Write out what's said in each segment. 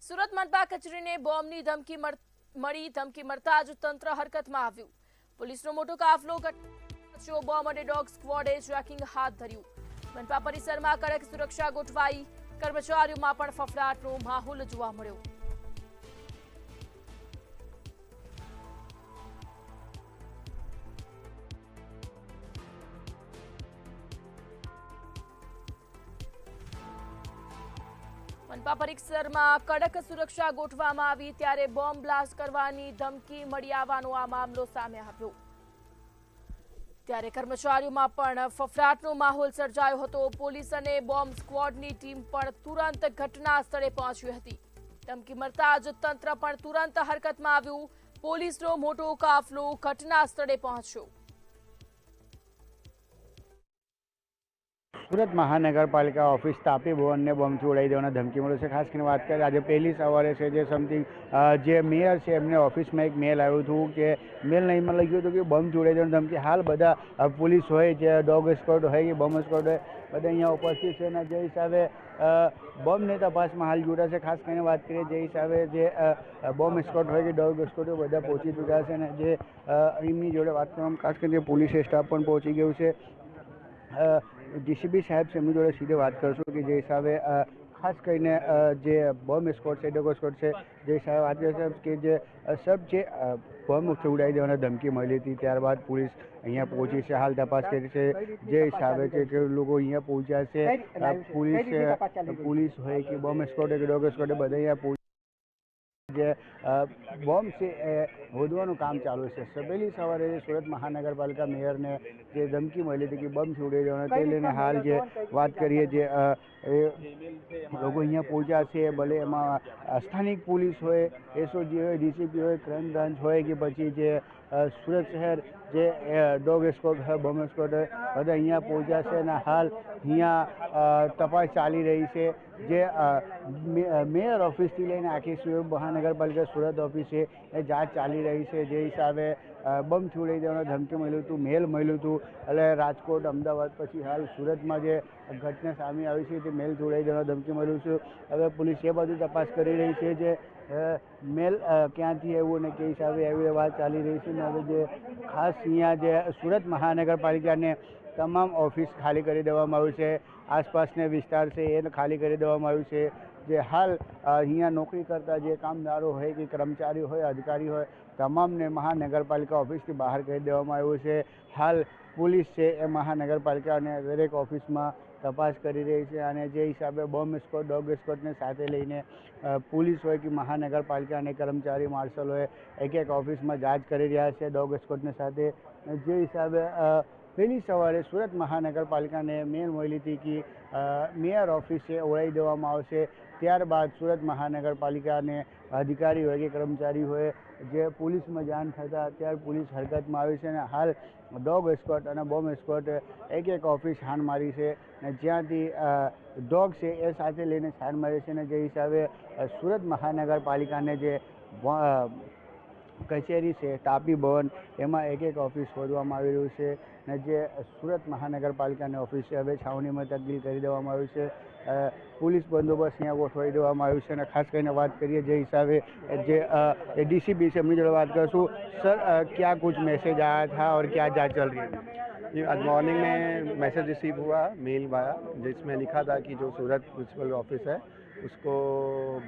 સુરત મનપા કચેરીને બોમ્બની ધમકી મળતા જ તંત્ર હરકતમાં આવ્યું। પોલીસનો મોટો કાફલો ઘટનાસ્થળે બોમ્બ અને ડોગ સ્ક્વોડે ચેકિંગ હાથ ધર્યું। મનપા પરિસરમાં કડક સુરક્ષા ગોઠવાઈ, કર્મચારીઓમાં પણ ફફડાટનો માહોલ જોવા મળ્યો। મનપા પરિસરમાં કડક સુરક્ષા ગોઠવવામાં આવી ત્યારે બોમ્બ બ્લાસ્ટ કરવાની ધમકી મળી આવવાનો આ મામલો સામે આવ્યો। ત્યારે કર્મચારીઓમાં પણ ફફડાટનો માહોલ સર્જાયો હતો। પોલીસ અને બોમ્બ સ્ક્વોડની ટીમ પણ તુરંત ઘટના સ્થળે પહોંચી હતી। ધમકી મળતા જ તંત્ર પણ તુરંત હરકતમાં આવ્યું। પોલીસનો મોટો કાફલો ઘટના સ્થળે પહોંચ્યો। સુરત મહાનગરપાલિકા ઓફિસ તાપી ભવનને બોમ્બથી ઉડાવી દેવાના ધમકી મળ્યો છે। ખાસ કરીને વાત કરીએ આજે પહેલી સવારે છે જે સમથિંગ જે મેયર છે એમને ઓફિસમાં એક મેલ આવ્યું હતું કે મેલ નહીં લખ્યું હતું કે બોમ્બથી ઉડાવી દેવાની ધમકી। હાલ બધા પોલીસ હોય જે ડોગ સ્ક્વોડ હોય કે બોમ્બ સ્ક્વોડ હોય બધા અહીંયા ઉપસ્થિત છે અને જે હિસાબે બોમ્બની તપાસમાં હાલ જોડાશે। ખાસ કરીને વાત કરીએ જે હિસાબે જે બોમ્બ સ્ક્વોડ હોય કે ડોગ સ્ક્વોડ હોય બધા પહોંચી ચૂક્યા છે અને જે એમની જોડે વાત કરવામાં ખાસ કરીને પોલીસ સ્ટાફ પણ પહોંચી ગયું છે। ડીસીપી સાહેબ છે એમની જોડે સીધે વાત કરશું કે જે હિસાબે ખાસ કરીને જે બોમ્બ સ્ક્વોડ છે ડોગ સ્ક્વોડ છે જે હિસાબે વાત કરશે કે જે સબ જે બોમ્બ ઉડાવી દેવાના ધમકી મળી હતી ત્યારબાદ પોલીસ અહીંયા પહોંચી છે, હાલ તપાસ કરી છે। જે હિસાબે છે કે લોકો અહીંયા પહોંચ્યા છે, પોલીસ હોય કે બોમ્બ સ્ક્વોડ હોય કે ડોગ સ્ક્વોડ બધા અહીંયા જે બોમ્બ છે એ શોધવાનું કામ ચાલુ છે। પહેલી સવારે સુરત મહાનગરપાલિકા મેયરને જે ધમકી મળી હતી કે બોમ્બ છોડી દેવાના તે લઈને હાલ જે વાત કરીએ જે લોકો અહીંયા પહોંચ્યા છે, ભલે એમાં સ્થાનિક પોલીસ હોય, એસઓજી હોય, ડીસીપી હોય, ક્રાઇમ બ્રાન્ચ હોય કે પછી જે સુરત શહેર જે ડોગ સ્ક્વોડ હોય, બોમ્બ સ્ક્વોડ હોય બધા અહીંયા પહોંચ્યા છે અને હાલ અહીંયા તપાસ ચાલી રહી છે। જે મેયર ઓફિસથી લઈને આખી સુરત મહાનગરપાલિકા સુરત ઓફિસ છે એ જાંચ ચાલી રહી છે। જે હિસાબે બોમ્બ છોડી દેવાનું ધમકી મળ્યું હતું, મેલ મળ્યું હતું એટલે રાજકોટ, અમદાવાદ પછી હાલ સુરતમાં જે ઘટના સામે આવી છે તે મેલ છોડાવી દેવાનું ધમકી મળ્યું છે। હવે પોલીસ એ બધું તપાસ કરી રહી છે જે મેલ ક્યાંથી આવ્યું અને કઈ હિસાબે આવી વાત ચાલી રહી છે। અને હવે જે ખાસ અહીંયા જે સુરત મહાનગરપાલિકાને તમામ ઓફિસ ખાલી કરી દેવામાં આવ્યું છે, આસપાસના વિસ્તાર છે એ ખાલી કરી દેવામાં આવ્યું છે। જે હાલ અહીંયા નોકરી કરતા જે કામદારો હોય કે કર્મચારી હોય, અધિકારી હોય તમામને મહાનગરપાલિકા ઓફિસથી બહાર કરી દેવામાં આવ્યું છે। હાલ પોલીસ છે એ મહાનગરપાલિકાને દરેક ઓફિસમાં તપાસ કરી રહી છે અને જે હિસાબે બોમ્બ સ્ક્વોડ, ડોગ સ્ક્વોડને સાથે લઈને પોલીસ હોય કે મહાનગરપાલિકા અને કર્મચારી માર્શલ હોય એક ઓફિસમાં જાંચ કરી રહ્યા છે ડોગ સ્ક્વોડને સાથે। જે હિસાબે પહેલી સવારે સુરત મહાનગરપાલિકાને મેલ મળી હતી કે મેયર ઓફિસે ઉડાવી દેવામાં આવશે, ત્યારબાદ સુરત મહાનગરપાલિકાને અધિકારી હોય કે કર્મચારી હોય જે પોલીસમાં જાણ થતાં ત્યારે પોલીસ હરકતમાં આવી છે અને હાલ ડોગ સ્ક્વોડ અને બોમ્બ સ્ક્વોડ એક ઓફિસ હાણ મારી છે અને જ્યાંથી ડોગ છે એ સાથે લઈને છાણ મારી છે અને જે હિસાબે સુરત મહાનગરપાલિકાને જે કચેરી છે તાપી ભવન એમાં એક ઓફિસ શોધવામાં આવી રહ્યું છે અને જે સુરત મહાનગરપાલિકાની ઓફિસ છે હવે છાવણીમાં તબદીલ કરી દેવામાં આવ્યું છે। पुलिस बंदोबस्त यहाँ गोठवाई देवामां આવ્યું છે અને ખાસ કરીને વાત કરીએ જે हिसाबे જે डीसीपी से अपनी बात करशू। सर क्या कुछ मैसेज आया था और क्या जांच चल रही है? जी, आज मॉर्निंग में मैसेज रिसीव हुआ मेल आया जिसमें लिखा था कि जो सूरत म्यूनसिपल ऑफिस है उसको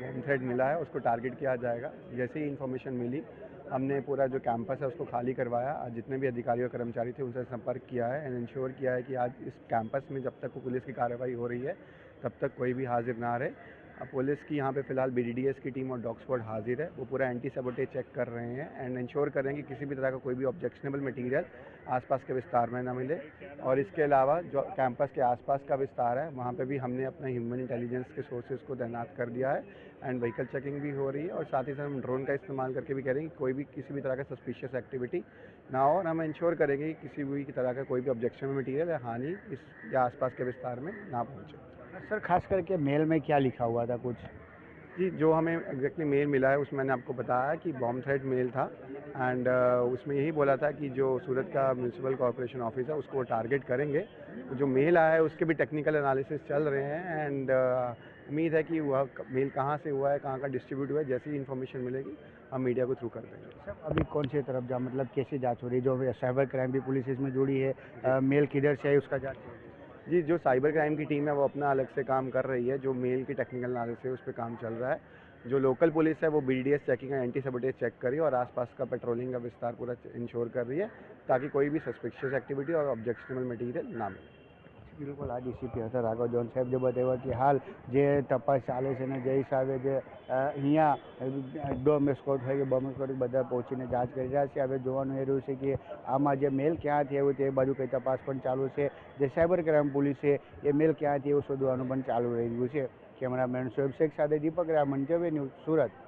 बॉम्ब थ्रेट मिला है, उसको टारगेट किया जाएगा। जैसे ही इन्फॉर्मेशन मिली हमने पूरा जो कैंपस है उसको खाली करवाया। आज जितने भी अधिकारी और कर्मचारी थे उनसे संपर्क किया है एंड इंश्योर किया है कि आज इस कैंपस में जब तक पुलिस की कार्रवाई हो रही है तब तक कोई भी हाजिर ना रहे। अब पुलिस की यहाँ पे फिलहाल BDDS की टीम और डॉग स्क्वाड हाजिर है, वो पूरा एंटी सबोटेज चेक कर रहे हैं एंड इंश्योर कर रहे हैं कि किसी भी तरह का कोई भी ऑब्जेक्शनेबल मटेरियल आसपास के विस्तार में ना मिले। और इसके अलावा जो कैंपस के आसपास का विस्तार है वहाँ पे भी हमने अपना ह्यूमन इंटेलिजेंस के सोर्सेज को तैनात कर दिया है एंड व्हीकल चेकिंग भी हो रही है और साथ ही साथ हम ड्रोन का इस्तेमाल करके भी करेंगे कि कोई भी किसी भी तरह का सस्पिशियस एक्टिविटी ना हो और हम इंश्योर करेंगे कि किसी भी तरह का कोई भी ऑब्जेक्शनेबल मटेरियल या हानि इस या आसपास के विस्तार में ना पहुँचे। सर खास करके मेल में क्या लिखा हुआ था कुछ? जी, जो हमें एग्जैक्टली मेल मिला है उसमें मैंने आपको बताया कि बॉम्ब थ्रेट मेल था एंड उसमें यही बोला था कि जो सूरत का म्यूनसिपल कॉर्पोरेशन ऑफिस है उसको टारगेट करेंगे। जो मेल आया है उसके भी टेक्निकल एनालिसिस चल रहे हैं एंड उम्मीद है कि वह मेल कहाँ से हुआ है, कहाँ का डिस्ट्रीब्यूट हुआ है, जैसी ही इन्फॉर्मेशन मिलेगी हम मीडिया को थ्रू कर देंगे। सर अभी कौन सी तरफ जा मतलब कैसे जांच हो रही है? जो साइबर क्राइम भी पुलिस इसमें जुड़ी है, मेल किधर से है उसका जांच हो रही है? जी, जो साइबर क्राइम की टीम है वो अपना अलग से काम कर रही है, जो मेल की टेक्निकल एनालिसिस है उस पर काम चल रहा है। जो लोकल पुलिस है वो BDS चेकिंग है, एंटी सबोटेज चेक कर रही है और आसपास का पेट्रोलिंग का विस्तार पूरा इंश्योर कर रही है ताकि कोई भी सस्पिशियस एक्टिविटी और ऑब्जेक्शनेबल मटीरियल ना मिले। બિલકુલ આ ડીસીપી હતા રાઘવ જોન સાહેબ જે બતાવ્યા કે હાલ જે તપાસ ચાલે છે ને જે હિસાબે જે અહીંયા ડોમ એસ્કોર્ટ હોય કે બોમ્બ એસ્કોર્ટ બધા પહોંચીને જાંચ કરી રહ્યા છે. હવે જોવાનું એ રહ્યું છે કે આમાં જે મેલ ક્યાંથી આવ્યું તે બાજુ કઈ તપાસ પણ ચાલુ છે. જે સાયબર ક્રાઇમ પોલીસ છે એ મેલ ક્યાંથી એવું શોધવાનું પણ ચાલુ રહી રહ્યું છે. કેમેરામેન શોએબ શેખ સાથે દીપક રામન, જવે ન્યૂઝ, સુરત.